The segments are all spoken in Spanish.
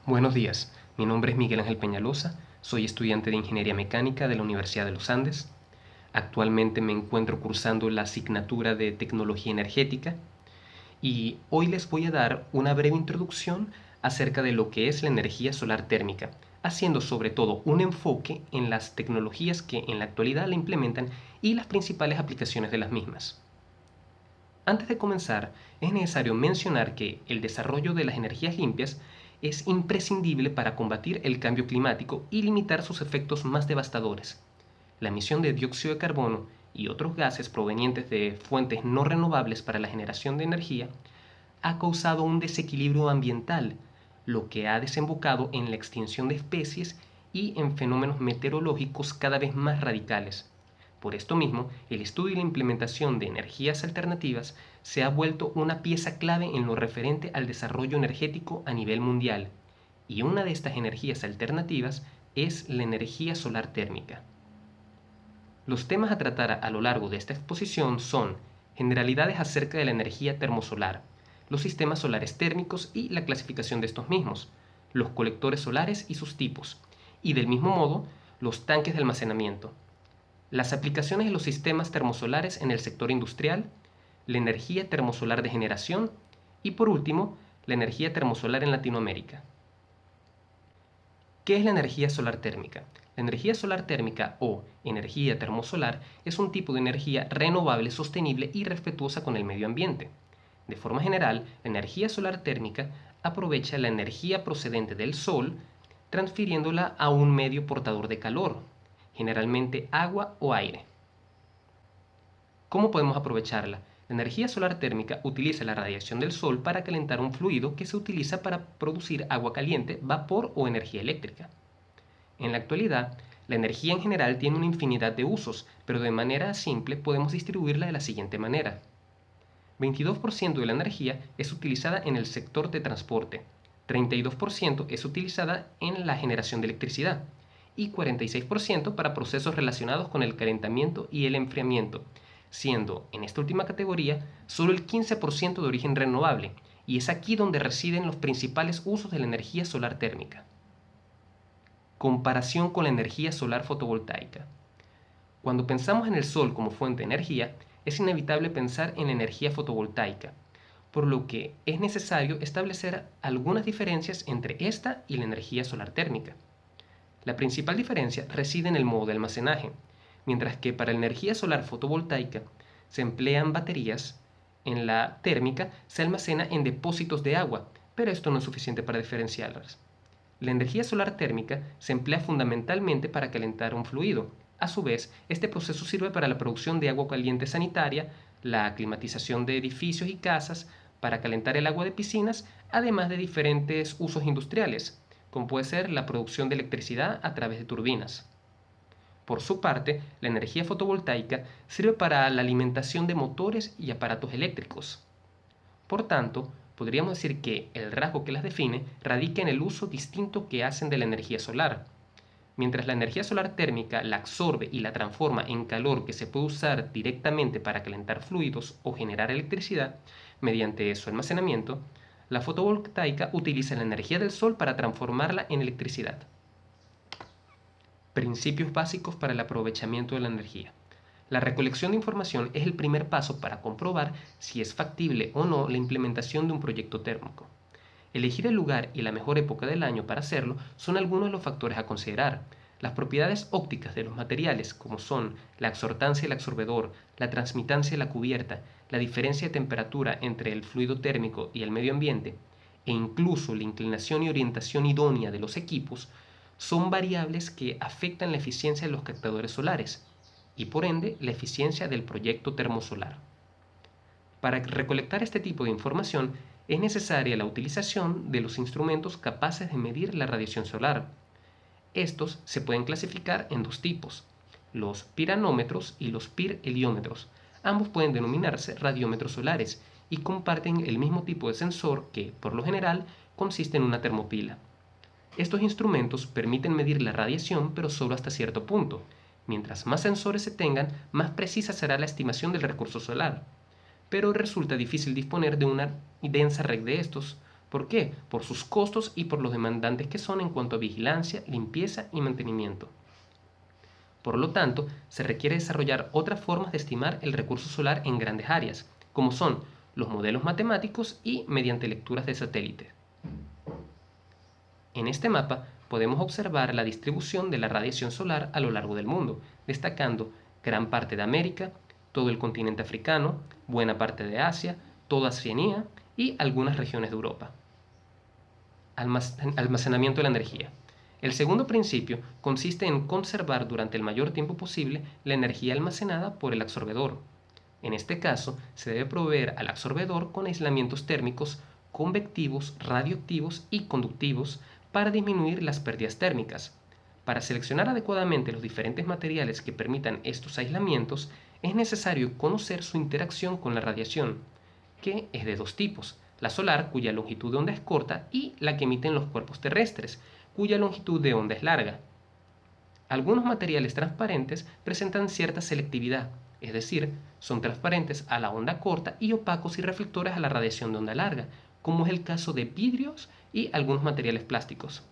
Buenos días, mi nombre es Miguel Ángel Peñalosa, soy estudiante de Ingeniería Mecánica de la Universidad de los Andes. Actualmente me encuentro cursando la asignatura de Tecnología Energética y hoy les voy a dar una breve introducción acerca de lo que es la energía solar térmica, haciendo sobre todo un enfoque en las tecnologías que en la actualidad la implementan y las principales aplicaciones de las mismas. Antes de comenzar, es necesario mencionar que el desarrollo de las energías limpias es imprescindible para combatir el cambio climático y limitar sus efectos más devastadores. La emisión de dióxido de carbono y otros gases provenientes de fuentes no renovables para la generación de energía ha causado un desequilibrio ambiental, lo que ha desembocado en la extinción de especies y en fenómenos meteorológicos cada vez más radicales. Por esto mismo, el estudio y la implementación de energías alternativas se ha vuelto una pieza clave en lo referente al desarrollo energético a nivel mundial, y una de estas energías alternativas es la energía solar térmica. Los temas a tratar a lo largo de esta exposición son generalidades acerca de la energía termosolar, los sistemas solares térmicos y la clasificación de estos mismos, los colectores solares y sus tipos, y del mismo modo, los tanques de almacenamiento, las aplicaciones de los sistemas termosolares en el sector industrial, la energía termosolar de generación y por último, la energía termosolar en Latinoamérica. ¿Qué es la energía solar térmica? La energía solar térmica o energía termosolar es un tipo de energía renovable, sostenible y respetuosa con el medio ambiente. De forma general, la energía solar térmica aprovecha la energía procedente del sol, transfiriéndola a un medio portador de calor, generalmente agua o aire. ¿Cómo podemos aprovecharla? La energía solar térmica utiliza la radiación del sol para calentar un fluido que se utiliza para producir agua caliente, vapor o energía eléctrica. En la actualidad, la energía en general tiene una infinidad de usos, pero de manera simple podemos distribuirla de la siguiente manera. 22% de la energía es utilizada en el sector de transporte, 32% es utilizada en la generación de electricidad y 46% para procesos relacionados con el calentamiento y el enfriamiento, siendo en esta última categoría solo el 15% de origen renovable, y es aquí donde residen los principales usos de la energía solar térmica. Comparación con la energía solar fotovoltaica. Cuando pensamos en el sol como fuente de energía, es inevitable pensar en la energía fotovoltaica, por lo que es necesario establecer algunas diferencias entre esta y la energía solar térmica. La principal diferencia reside en el modo de almacenaje. Mientras que para la energía solar fotovoltaica se emplean baterías, en la térmica se almacena en depósitos de agua, pero esto no es suficiente para diferenciarlas. La energía solar térmica se emplea fundamentalmente para calentar un fluido. A su vez, este proceso sirve para la producción de agua caliente sanitaria, la climatización de edificios y casas, para calentar el agua de piscinas, además de diferentes usos industriales, como puede ser la producción de electricidad a través de turbinas. Por su parte, la energía fotovoltaica sirve para la alimentación de motores y aparatos eléctricos. Por tanto, podríamos decir que el rasgo que las define radica en el uso distinto que hacen de la energía solar. Mientras la energía solar térmica la absorbe y la transforma en calor que se puede usar directamente para calentar fluidos o generar electricidad mediante su almacenamiento, la fotovoltaica utiliza la energía del sol para transformarla en electricidad. Principios básicos para el aprovechamiento de la energía. La recolección de información es el primer paso para comprobar si es factible o no la implementación de un proyecto térmico. Elegir el lugar y la mejor época del año para hacerlo son algunos de los factores a considerar. Las propiedades ópticas de los materiales, como son la absortancia del absorbedor, la transmitancia de la cubierta, la diferencia de temperatura entre el fluido térmico y el medio ambiente, e incluso la inclinación y orientación idónea de los equipos, son variables que afectan la eficiencia de los captadores solares y por ende la eficiencia del proyecto termosolar. Para recolectar este tipo de información es necesaria la utilización de los instrumentos capaces de medir la radiación solar. Estos se pueden clasificar en dos tipos, los piranómetros y los pir-heliómetros. Ambos pueden denominarse radiómetros solares y comparten el mismo tipo de sensor que, por lo general, consiste en una termopila. Estos instrumentos permiten medir la radiación, pero solo hasta cierto punto. Mientras más sensores se tengan, más precisa será la estimación del recurso solar. Pero resulta difícil disponer de una densa red de estos, ¿Por qué? Por sus costos y por los demandantes que son en cuanto a vigilancia, limpieza y mantenimiento. Por lo tanto, se requiere desarrollar otras formas de estimar el recurso solar en grandes áreas, como son los modelos matemáticos y mediante lecturas de satélites. En este mapa podemos observar la distribución de la radiación solar a lo largo del mundo, destacando gran parte de América, todo el continente africano, buena parte de Asia, toda Oceanía y algunas regiones de Europa. Almacenamiento de la energía. El segundo principio consiste en conservar durante el mayor tiempo posible la energía almacenada por el absorbedor. En este caso, se debe proveer al absorbedor con aislamientos térmicos convectivos, radioactivos y conductivos para disminuir las pérdidas térmicas. Para seleccionar adecuadamente los diferentes materiales que permitan estos aislamientos, es necesario conocer su interacción con la radiación, que es de dos tipos: la solar, cuya longitud de onda es corta, y la que emiten los cuerpos terrestres, cuya longitud de onda es larga. Algunos materiales transparentes presentan cierta selectividad, es decir, son transparentes a la onda corta y opacos y reflectores a la radiación de onda larga, como es el caso de vidrios y algunos materiales plásticos.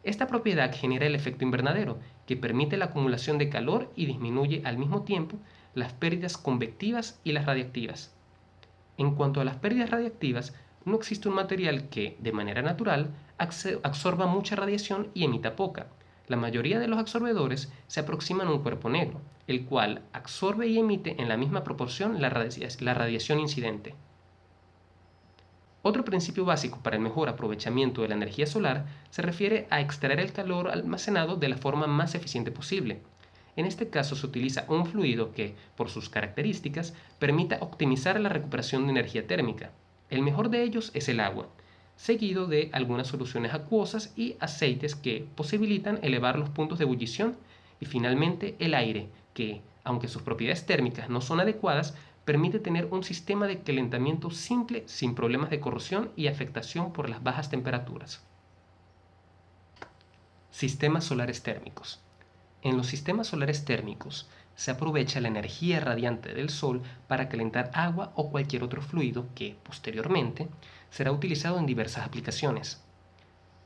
Esta propiedad genera el efecto invernadero, que permite la acumulación de calor y disminuye al mismo tiempo las pérdidas convectivas y las radiactivas. En cuanto a las pérdidas radiactivas, no existe un material que, de manera natural, absorba mucha radiación y emita poca. La mayoría de los absorbedores se aproximan a un cuerpo negro, el cual absorbe y emite en la misma proporción la radiación incidente. Otro principio básico para el mejor aprovechamiento de la energía solar se refiere a extraer el calor almacenado de la forma más eficiente posible. En este caso se utiliza un fluido que, por sus características, permita optimizar la recuperación de energía térmica. El mejor de ellos es el agua, seguido de algunas soluciones acuosas y aceites que posibilitan elevar los puntos de ebullición, y finalmente el aire, que, aunque sus propiedades térmicas no son adecuadas, permite tener un sistema de calentamiento simple sin problemas de corrosión y afectación por las bajas temperaturas. Sistemas solares térmicos. En los sistemas solares térmicos se aprovecha la energía radiante del Sol para calentar agua o cualquier otro fluido que, posteriormente, será utilizado en diversas aplicaciones.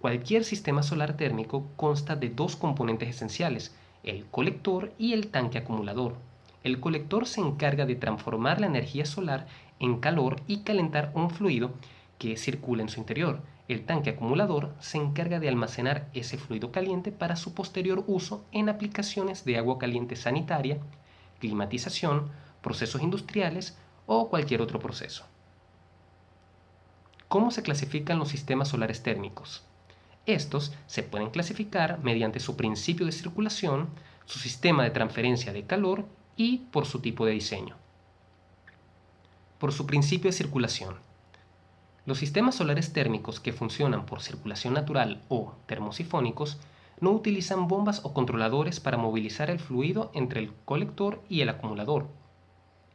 Cualquier sistema solar térmico consta de dos componentes esenciales: el colector y el tanque acumulador. El colector se encarga de transformar la energía solar en calor y calentar un fluido que circula en su interior. El tanque acumulador se encarga de almacenar ese fluido caliente para su posterior uso en aplicaciones de agua caliente sanitaria, climatización, procesos industriales o cualquier otro proceso. ¿Cómo se clasifican los sistemas solares térmicos? Estos se pueden clasificar mediante su principio de circulación, su sistema de transferencia de calor y por su tipo de diseño. Por su principio de circulación. Los sistemas solares térmicos que funcionan por circulación natural o termosifónicos no utilizan bombas o controladores para movilizar el fluido entre el colector y el acumulador.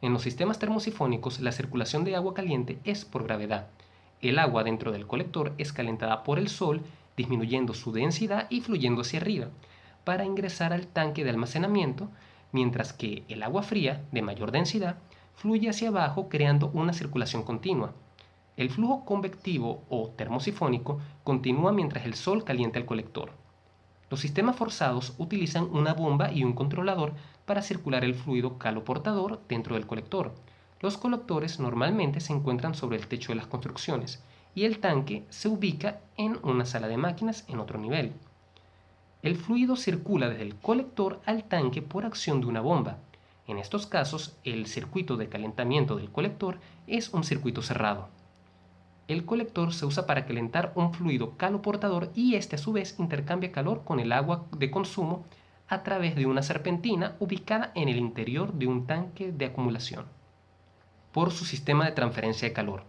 En los sistemas termosifónicos, la circulación de agua caliente es por gravedad. El agua dentro del colector es calentada por el sol, disminuyendo su densidad y fluyendo hacia arriba, para ingresar al tanque de almacenamiento, mientras que el agua fría, de mayor densidad, fluye hacia abajo creando una circulación continua. El flujo convectivo o termosifónico continúa mientras el sol calienta el colector. Los sistemas forzados utilizan una bomba y un controlador para circular el fluido caloportador dentro del colector. Los colectores normalmente se encuentran sobre el techo de las construcciones y el tanque se ubica en una sala de máquinas en otro nivel. El fluido circula desde el colector al tanque por acción de una bomba. En estos casos, el circuito de calentamiento del colector es un circuito cerrado. El colector se usa para calentar un fluido caloportador y este a su vez intercambia calor con el agua de consumo a través de una serpentina ubicada en el interior de un tanque de acumulación. Por su sistema de transferencia de calor.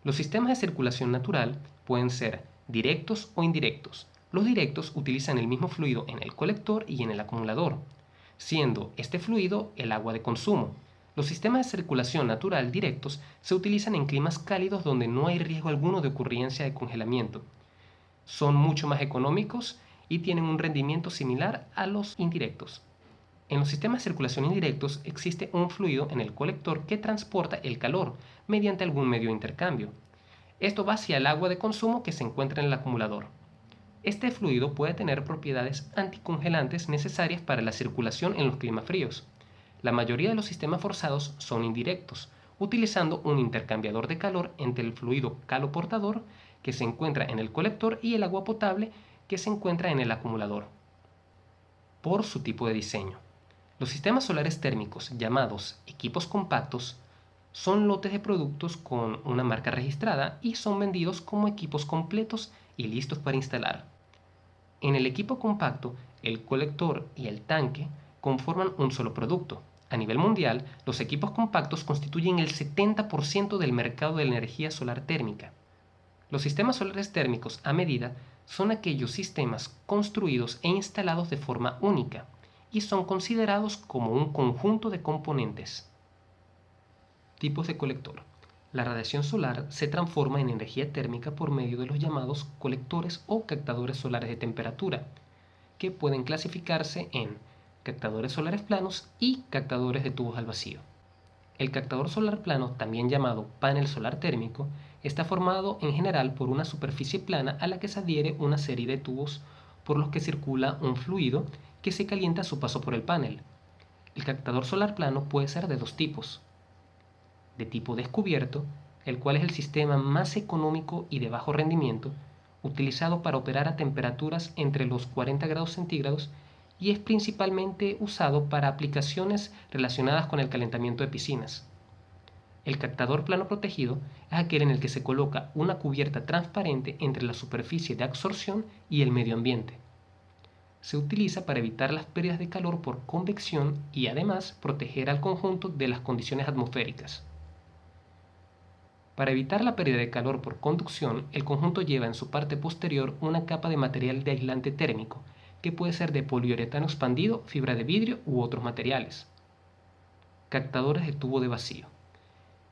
Los sistemas de circulación natural pueden ser directos o indirectos. Los directos utilizan el mismo fluido en el colector y en el acumulador, siendo este fluido el agua de consumo. Los sistemas de circulación natural directos se utilizan en climas cálidos donde no hay riesgo alguno de ocurrencia de congelamiento. Son mucho más económicos y tienen un rendimiento similar a los indirectos. En los sistemas de circulación indirectos existe un fluido en el colector que transporta el calor mediante algún medio de intercambio. Esto va hacia el agua de consumo que se encuentra en el acumulador. Este fluido puede tener propiedades anticongelantes necesarias para la circulación en los climas fríos. La mayoría de los sistemas forzados son indirectos, utilizando un intercambiador de calor entre el fluido caloportador que se encuentra en el colector y el agua potable que se encuentra en el acumulador. Por su tipo de diseño. Los sistemas solares térmicos, llamados equipos compactos, son lotes de productos con una marca registrada y son vendidos como equipos completos y listos para instalar. En el equipo compacto, el colector y el tanque conforman un solo producto. A nivel mundial, los equipos compactos constituyen el 70% del mercado de la energía solar térmica. Los sistemas solares térmicos a medida son aquellos sistemas construidos e instalados de forma única y son considerados como un conjunto de componentes. Tipos de colector. La radiación solar se transforma en energía térmica por medio de los llamados colectores o captadores solares de temperatura, que pueden clasificarse en captadores solares planos y captadores de tubos al vacío. El captador solar plano, también llamado panel solar térmico, está formado en general por una superficie plana a la que se adhiere una serie de tubos por los que circula un fluido que se calienta a su paso por el panel. El captador solar plano puede ser de dos tipos: de tipo descubierto, el cual es el sistema más económico y de bajo rendimiento, utilizado para operar a temperaturas entre los 40 grados centígrados y es principalmente usado para aplicaciones relacionadas con el calentamiento de piscinas. El captador plano protegido es aquel en el que se coloca una cubierta transparente entre la superficie de absorción y el medio ambiente. Se utiliza para evitar las pérdidas de calor por convección y además proteger al conjunto de las condiciones atmosféricas. Para evitar la pérdida de calor por conducción, el conjunto lleva en su parte posterior una capa de material de aislante térmico, que puede ser de poliuretano expandido, fibra de vidrio u otros materiales. Captadores de tubo de vacío.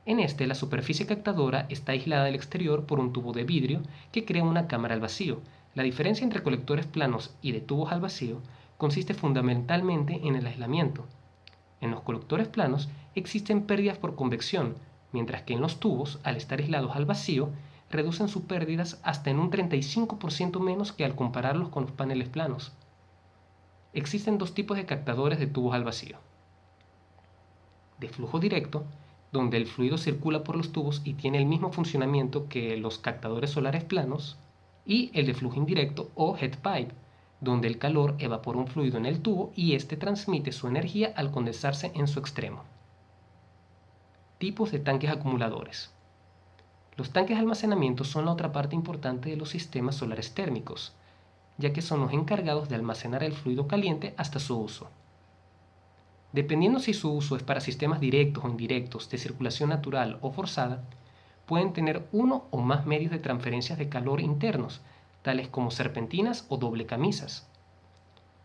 En este, la superficie captadora está aislada del exterior por un tubo de vidrio que crea una cámara al vacío. La diferencia entre colectores planos y de tubos al vacío consiste fundamentalmente en el aislamiento. En los colectores planos existen pérdidas por convección, mientras que en los tubos, al estar aislados al vacío, reducen sus pérdidas hasta en un 35% menos que al compararlos con los paneles planos. Existen dos tipos de captadores de tubos al vacío: de flujo directo, donde el fluido circula por los tubos y tiene el mismo funcionamiento que los captadores solares planos, y el de flujo indirecto o heat pipe, donde el calor evapora un fluido en el tubo y éste transmite su energía al condensarse en su extremo. Tipos de tanques acumuladores. Los tanques de almacenamiento son la otra parte importante de los sistemas solares térmicos, ya que son los encargados de almacenar el fluido caliente hasta su uso. Dependiendo si su uso es para sistemas directos o indirectos, de circulación natural o forzada, pueden tener uno o más medios de transferencias de calor internos, tales como serpentinas o doble camisas.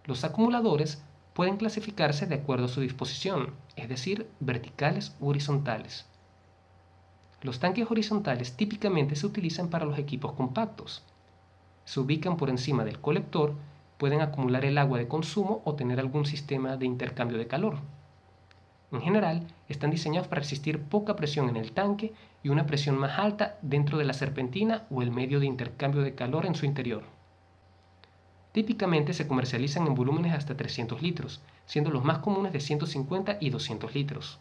Los acumuladores pueden clasificarse de acuerdo a su disposición, es decir, verticales u horizontales. Los tanques horizontales típicamente se utilizan para los equipos compactos. Se ubican por encima del colector, pueden acumular el agua de consumo o tener algún sistema de intercambio de calor. En general, están diseñados para resistir poca presión en el tanque y una presión más alta dentro de la serpentina o el medio de intercambio de calor en su interior. Típicamente se comercializan en volúmenes hasta 300 litros, siendo los más comunes de 150 y 200 litros.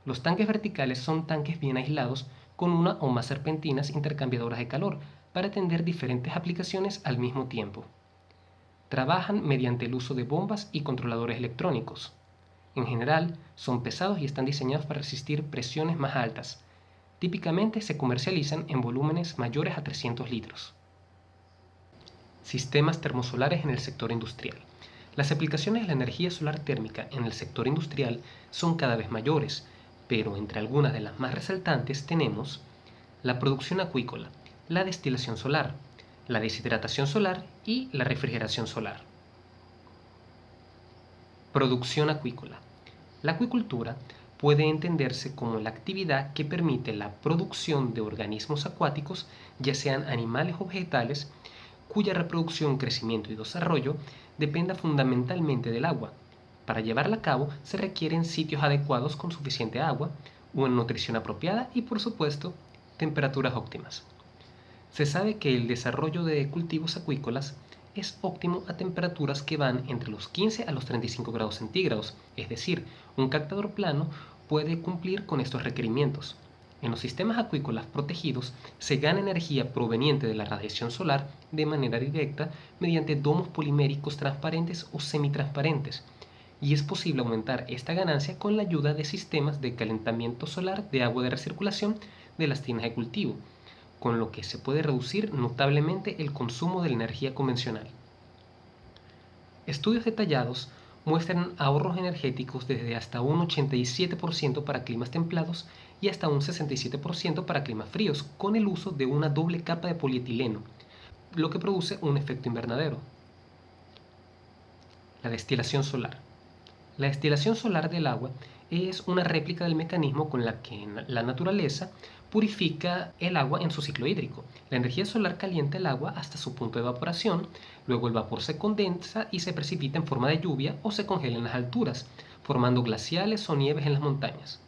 Los tanques verticales son tanques bien aislados con una o más serpentinas intercambiadoras de calor para atender diferentes aplicaciones al mismo tiempo. Trabajan mediante el uso de bombas y controladores electrónicos. En general, son pesados y están diseñados para resistir presiones más altas. Típicamente se comercializan en volúmenes mayores a 300 litros. Sistemas termosolares en el sector industrial. Las aplicaciones de la energía solar térmica en el sector industrial son cada vez mayores, pero entre algunas de las más resaltantes tenemos la producción acuícola, la destilación solar, la deshidratación solar y la refrigeración solar. Producción acuícola. La acuicultura puede entenderse como la actividad que permite la producción de organismos acuáticos, ya sean animales o vegetales, cuya reproducción, crecimiento y desarrollo dependa fundamentalmente del agua. Para llevarla a cabo se requieren sitios adecuados con suficiente agua, una nutrición apropiada y, por supuesto, Temperaturas óptimas. Se sabe que el desarrollo de cultivos acuícolas es óptimo a temperaturas que van entre los 15 a los 35 grados centígrados, es decir, un captador plano puede cumplir con estos requerimientos. En los sistemas acuícolas protegidos se gana energía proveniente de la radiación solar de manera directa mediante domos poliméricos transparentes o semitransparentes, y es posible aumentar esta ganancia con la ayuda de sistemas de calentamiento solar de agua de recirculación de las tinas de cultivo, con lo que se puede reducir notablemente el consumo de la energía convencional. Estudios detallados muestran ahorros energéticos desde hasta un 87% para climas templados y hasta un 67% para climas fríos, con el uso de una doble capa de polietileno, lo que produce un efecto invernadero. La destilación solar. La destilación solar del agua es una réplica del mecanismo con la que la naturaleza purifica el agua en su ciclo hídrico. La energía solar calienta el agua hasta su punto de evaporación, luego el vapor se condensa y se precipita en forma de lluvia o se congela en las alturas, formando glaciales o nieves en las montañas.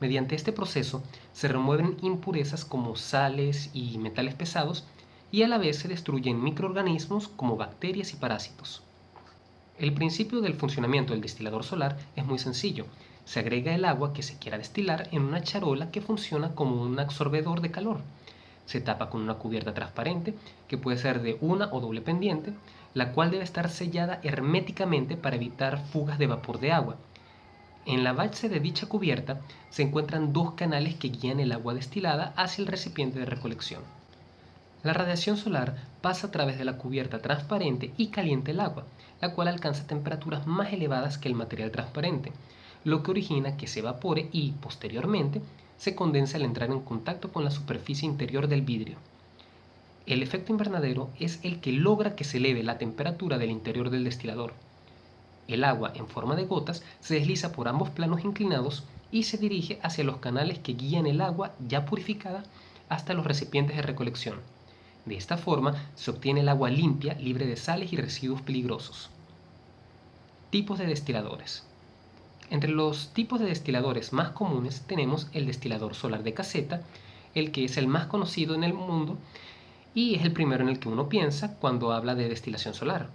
Mediante este proceso se remueven impurezas como sales y metales pesados y a la vez se destruyen microorganismos como bacterias y parásitos. El principio del funcionamiento del destilador solar es muy sencillo. Se agrega el agua que se quiera destilar en una charola que funciona como un absorbedor de calor. Se tapa con una cubierta transparente, que puede ser de una o doble pendiente, la cual debe estar sellada herméticamente para evitar fugas de vapor de agua. En la base de dicha cubierta se encuentran dos canales que guían el agua destilada hacia el recipiente de recolección. La radiación solar pasa a través de la cubierta transparente y calienta el agua, la cual alcanza temperaturas más elevadas que el material transparente, lo que origina que se evapore y, posteriormente, se condense al entrar en contacto con la superficie interior del vidrio. El efecto invernadero es el que logra que se eleve la temperatura del interior del destilador. El agua, en forma de gotas, se desliza por ambos planos inclinados y se dirige hacia los canales que guían el agua ya purificada hasta los recipientes de recolección. De esta forma se obtiene el agua limpia, libre de sales y residuos peligrosos. Tipos de destiladores. Entre los tipos de destiladores más comunes tenemos el destilador solar de caseta, el que es el más conocido en el mundo y es el primero en el que uno piensa cuando habla de destilación solar,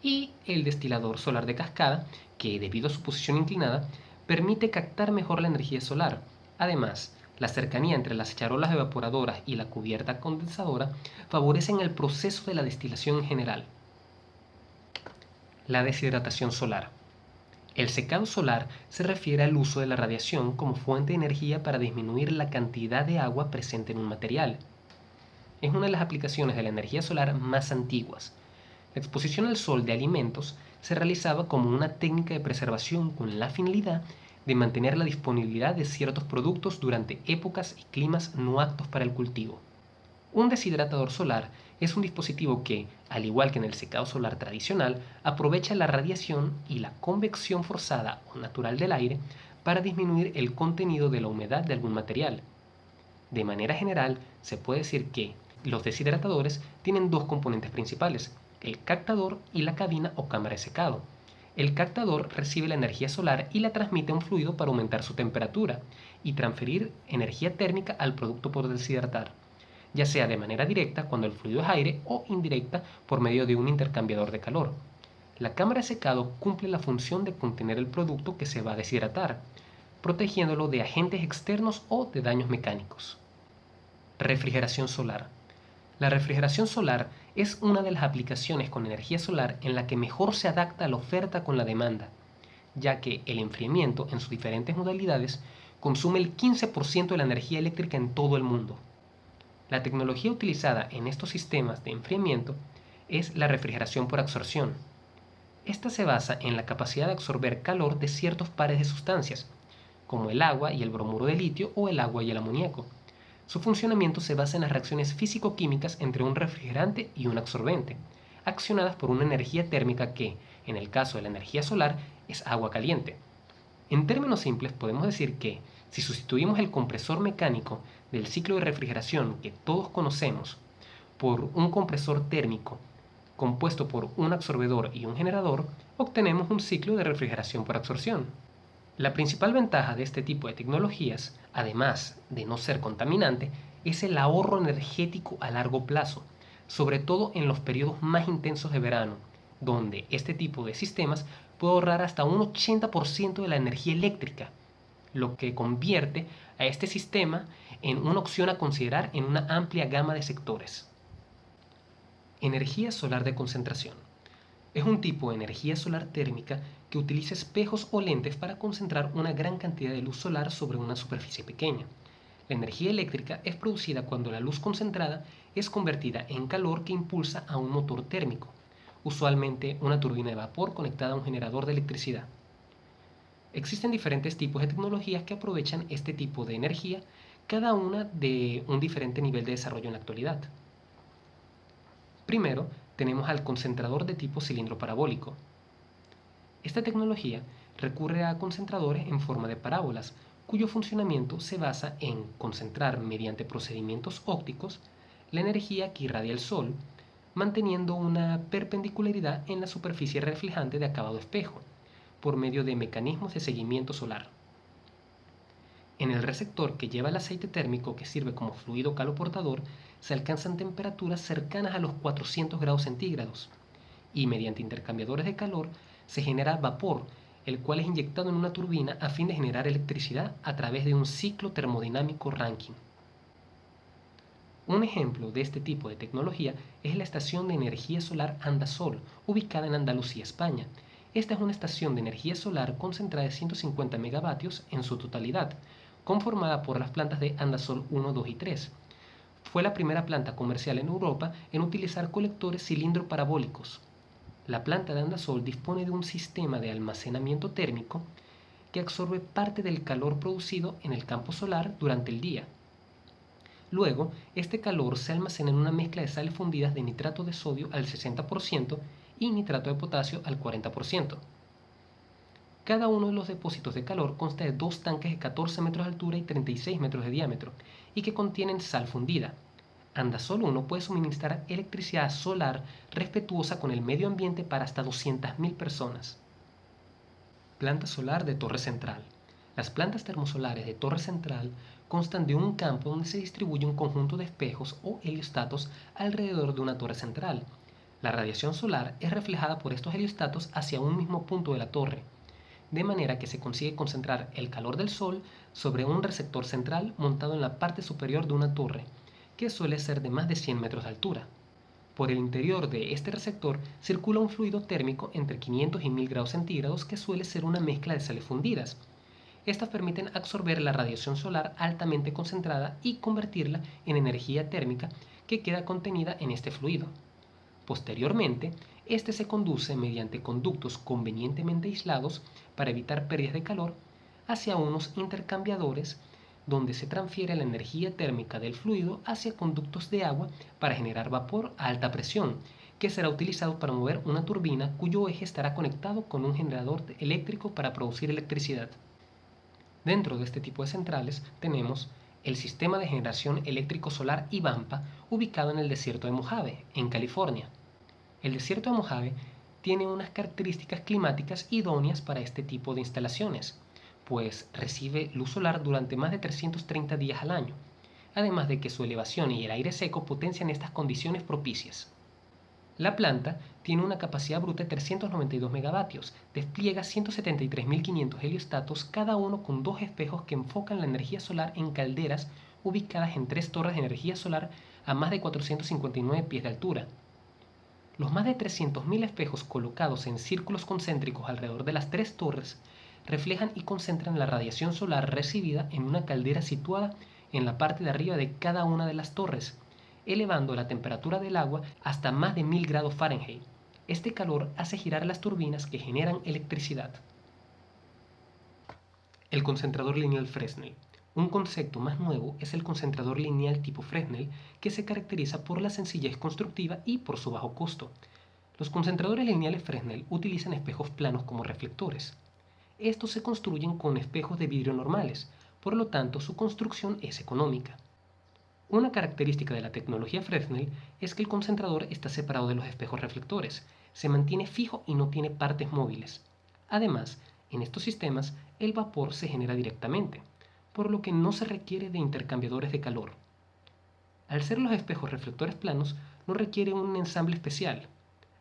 y el destilador solar de cascada, que debido a su posición inclinada permite captar mejor la energía solar. Además, la cercanía entre las charolas evaporadoras y la cubierta condensadora favorecen el proceso de la destilación en general. La deshidratación solar. El secado solar se refiere al uso de la radiación como fuente de energía para disminuir la cantidad de agua presente en un material. Es una de las aplicaciones de la energía solar más antiguas. La exposición al sol de alimentos se realizaba como una técnica de preservación con la finalidad de mantener la disponibilidad de ciertos productos durante épocas y climas no aptos para el cultivo. Un deshidratador solar es un dispositivo que, al igual que en el secado solar tradicional, aprovecha la radiación y la convección forzada o natural del aire para disminuir el contenido de la humedad de algún material. De manera general, se puede decir que los deshidratadores tienen dos componentes principales, el captador y la cabina o cámara de secado. El captador recibe la energía solar y la transmite a un fluido para aumentar su temperatura y transferir energía térmica al producto por deshidratar, ya sea de manera directa cuando el fluido es aire o indirecta por medio de un intercambiador de calor. La cámara de secado cumple la función de contener el producto que se va a deshidratar, protegiéndolo de agentes externos o de daños mecánicos. Refrigeración solar. La refrigeración solar es una de las aplicaciones con energía solar en la que mejor se adapta la oferta con la demanda, ya que el enfriamiento en sus diferentes modalidades consume el 15% de la energía eléctrica en todo el mundo. La tecnología utilizada en estos sistemas de enfriamiento es la refrigeración por absorción. Esta se basa en la capacidad de absorber calor de ciertos pares de sustancias, como el agua y el bromuro de litio o el agua y el amoníaco. Su funcionamiento se basa en las reacciones físico-químicas entre un refrigerante y un absorbente, accionadas por una energía térmica que, en el caso de la energía solar, es agua caliente. En términos simples podemos decir que, si sustituimos el compresor mecánico del ciclo de refrigeración que todos conocemos por un compresor térmico compuesto por un absorbedor y un generador, obtenemos un ciclo de refrigeración por absorción. La principal ventaja de este tipo de tecnologías, además de no ser contaminante, es el ahorro energético a largo plazo, sobre todo en los periodos más intensos de verano, donde este tipo de sistemas puede ahorrar hasta un 80% de la energía eléctrica, lo que convierte a este sistema en una opción a considerar en una amplia gama de sectores. Energía solar de concentración. Es un tipo de energía solar térmica que utiliza espejos o lentes para concentrar una gran cantidad de luz solar sobre una superficie pequeña. La energía eléctrica es producida cuando la luz concentrada es convertida en calor que impulsa a un motor térmico, usualmente una turbina de vapor conectada a un generador de electricidad. Existen diferentes tipos de tecnologías que aprovechan este tipo de energía, cada una de un diferente nivel de desarrollo en la actualidad. Primero, tenemos al concentrador de tipo cilindro parabólico. Esta tecnología recurre a concentradores en forma de parábolas, cuyo funcionamiento se basa en concentrar mediante procedimientos ópticos la energía que irradia el Sol, manteniendo una perpendicularidad en la superficie reflejante de acabado espejo, por medio de mecanismos de seguimiento solar. En el receptor que lleva el aceite térmico que sirve como fluido caloportador se alcanzan temperaturas cercanas a los 400 grados centígrados y mediante intercambiadores de calor se genera vapor, el cual es inyectado en una turbina a fin de generar electricidad a través de un ciclo termodinámico Rankine. Un ejemplo de este tipo de tecnología es la estación de energía solar Andasol, ubicada en Andalucía, España. Esta es una estación de energía solar concentrada de 150 megavatios en su totalidad, conformada por las plantas de Andasol 1, 2 y 3. Fue la primera planta comercial en Europa en utilizar colectores cilindro parabólicos. La planta de Andasol dispone de un sistema de almacenamiento térmico que absorbe parte del calor producido en el campo solar durante el día. Luego, este calor se almacena en una mezcla de sales fundidas de nitrato de sodio al 60% y nitrato de potasio al 40%. Cada uno de los depósitos de calor consta de dos tanques de 14 metros de altura y 36 metros de diámetro y que contienen sal fundida. Andasol 1 puede suministrar electricidad solar respetuosa con el medio ambiente para hasta 200.000 personas. Planta solar de torre central. Las plantas termosolares de torre central constan de un campo donde se distribuye un conjunto de espejos o heliostatos alrededor de una torre central. La radiación solar es reflejada por estos heliostatos hacia un mismo punto de la torre, de manera que se consigue concentrar el calor del Sol sobre un receptor central montado en la parte superior de una torre, que suele ser de más de 100 metros de altura. Por el interior de este receptor circula un fluido térmico entre 500 y 1000 grados centígrados que suele ser una mezcla de sales fundidas. Estas permiten absorber la radiación solar altamente concentrada y convertirla en energía térmica que queda contenida en este fluido. Posteriormente, este se conduce mediante conductos convenientemente aislados para evitar pérdidas de calor hacia unos intercambiadores donde se transfiere la energía térmica del fluido hacia conductos de agua para generar vapor a alta presión, que será utilizado para mover una turbina cuyo eje estará conectado con un generador eléctrico para producir electricidad. Dentro de este tipo de centrales tenemos el sistema de generación eléctrico solar Ivampa, ubicado en el desierto de Mojave, en California. El desierto de Mojave tiene unas características climáticas idóneas para este tipo de instalaciones, pues recibe luz solar durante más de 330 días al año, además de que su elevación y el aire seco potencian estas condiciones propicias. La planta tiene una capacidad bruta de 392 megavatios, despliega 173.500 heliostatos, cada uno con dos espejos que enfocan la energía solar en calderas ubicadas en tres torres de energía solar a más de 459 pies de altura. Los más de 300.000 espejos colocados en círculos concéntricos alrededor de las tres torres reflejan y concentran la radiación solar recibida en una caldera situada en la parte de arriba de cada una de las torres, elevando la temperatura del agua hasta más de 1000 grados Fahrenheit. Este calor hace girar las turbinas que generan electricidad. El concentrador lineal Fresnel. Un concepto más nuevo es el concentrador lineal tipo Fresnel, que se caracteriza por la sencillez constructiva y por su bajo costo. Los concentradores lineales Fresnel utilizan espejos planos como reflectores. Estos se construyen con espejos de vidrio normales, por lo tanto su construcción es económica. Una característica de la tecnología Fresnel es que el concentrador está separado de los espejos reflectores, se mantiene fijo y no tiene partes móviles. Además, en estos sistemas el vapor se genera directamente, por lo que no se requiere de intercambiadores de calor. Al ser los espejos reflectores planos, no requieren un ensamble especial.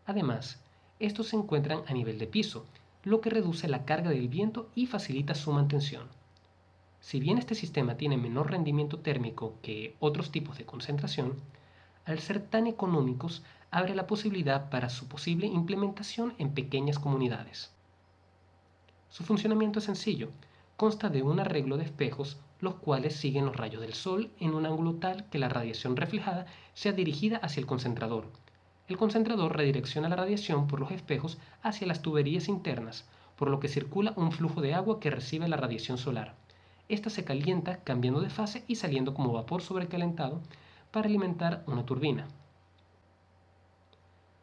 Además, estos se encuentran a nivel de piso, lo que reduce la carga del viento y facilita su mantención. Si bien este sistema tiene menor rendimiento térmico que otros tipos de concentración, al ser tan económicos, abre la posibilidad para su posible implementación en pequeñas comunidades. Su funcionamiento es sencillo, consta de un arreglo de espejos los cuales siguen los rayos del sol en un ángulo tal que la radiación reflejada sea dirigida hacia el concentrador. El concentrador redirecciona la radiación por los espejos hacia las tuberías internas, por lo que circula un flujo de agua que recibe la radiación solar. Esta se calienta cambiando de fase y saliendo como vapor sobrecalentado para alimentar una turbina.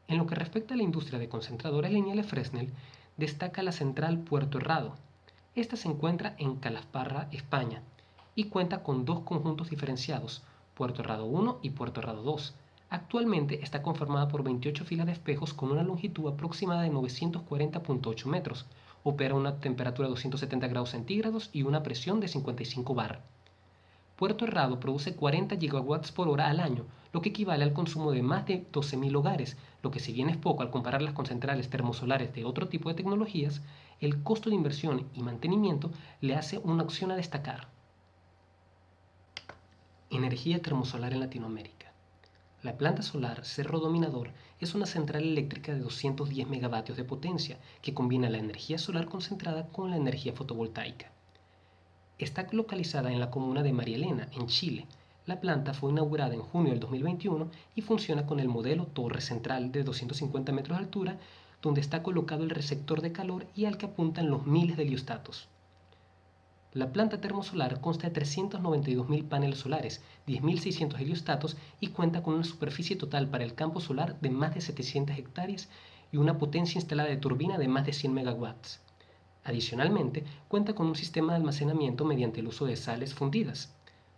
En lo que respecta a la industria de concentradores lineales Fresnel, destaca la central Puerto Herrado. Esta se encuentra en Calasparra, España, y cuenta con dos conjuntos diferenciados, Puerto Herrado 1 y Puerto Herrado 2. Actualmente está conformada por 28 filas de espejos con una longitud aproximada de 940.8 metros. Opera a una temperatura de 270 grados centígrados y una presión de 55 bar. Puerto Herrado produce 40 gigawatts por hora al año, lo que equivale al consumo de más de 12.000 hogares, lo que si bien es poco al compararlas con centrales termosolares de otro tipo de tecnologías, el costo de inversión y mantenimiento le hace una opción a destacar. Energía termosolar en Latinoamérica. La planta solar Cerro Dominador es una central eléctrica de 210 megavatios de potencia que combina la energía solar concentrada con la energía fotovoltaica. Está localizada en la comuna de María Elena, en Chile. La planta fue inaugurada en junio del 2021 y funciona con el modelo torre central de 250 metros de altura, donde está colocado el receptor de calor y al que apuntan los miles de heliostatos. La planta termosolar consta de 392.000 paneles solares, 10.600 heliostatos y cuenta con una superficie total para el campo solar de más de 700 hectáreas y una potencia instalada de turbina de más de 100 megawatts. Adicionalmente, cuenta con un sistema de almacenamiento mediante el uso de sales fundidas,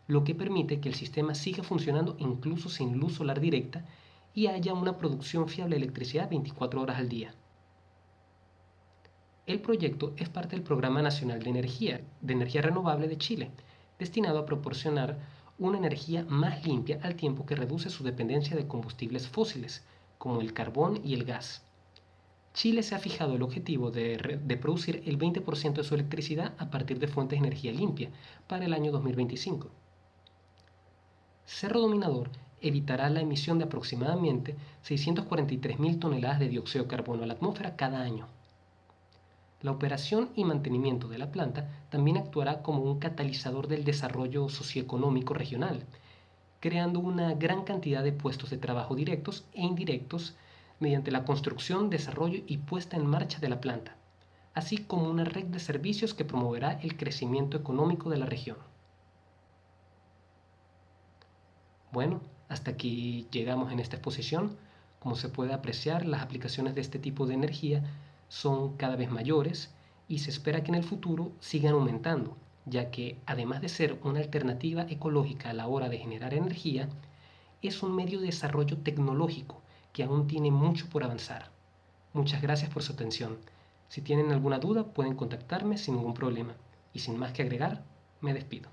lo que permite que el sistema siga funcionando incluso sin luz solar directa y haya una producción fiable de electricidad 24 horas al día. El proyecto es parte del Programa Nacional de Energía Renovable de Chile, destinado a proporcionar una energía más limpia al tiempo que reduce su dependencia de combustibles fósiles, como el carbón y el gas. Chile se ha fijado el objetivo de producir el 20% de su electricidad a partir de fuentes de energía limpia para el año 2025. Cerro Dominador evitará la emisión de aproximadamente 643.000 toneladas de dióxido de carbono a la atmósfera cada año. La operación y mantenimiento de la planta también actuará como un catalizador del desarrollo socioeconómico regional, creando una gran cantidad de puestos de trabajo directos e indirectos mediante la construcción, desarrollo y puesta en marcha de la planta, así como una red de servicios que promoverá el crecimiento económico de la región. Bueno, hasta aquí llegamos en esta exposición. Como se puede apreciar, las aplicaciones de este tipo de energía son cada vez mayores y se espera que en el futuro sigan aumentando, ya que además de ser una alternativa ecológica a la hora de generar energía, es un medio de desarrollo tecnológico que aún tiene mucho por avanzar. Muchas gracias por su atención. Si tienen alguna duda pueden contactarme sin ningún problema. Y sin más que agregar, me despido.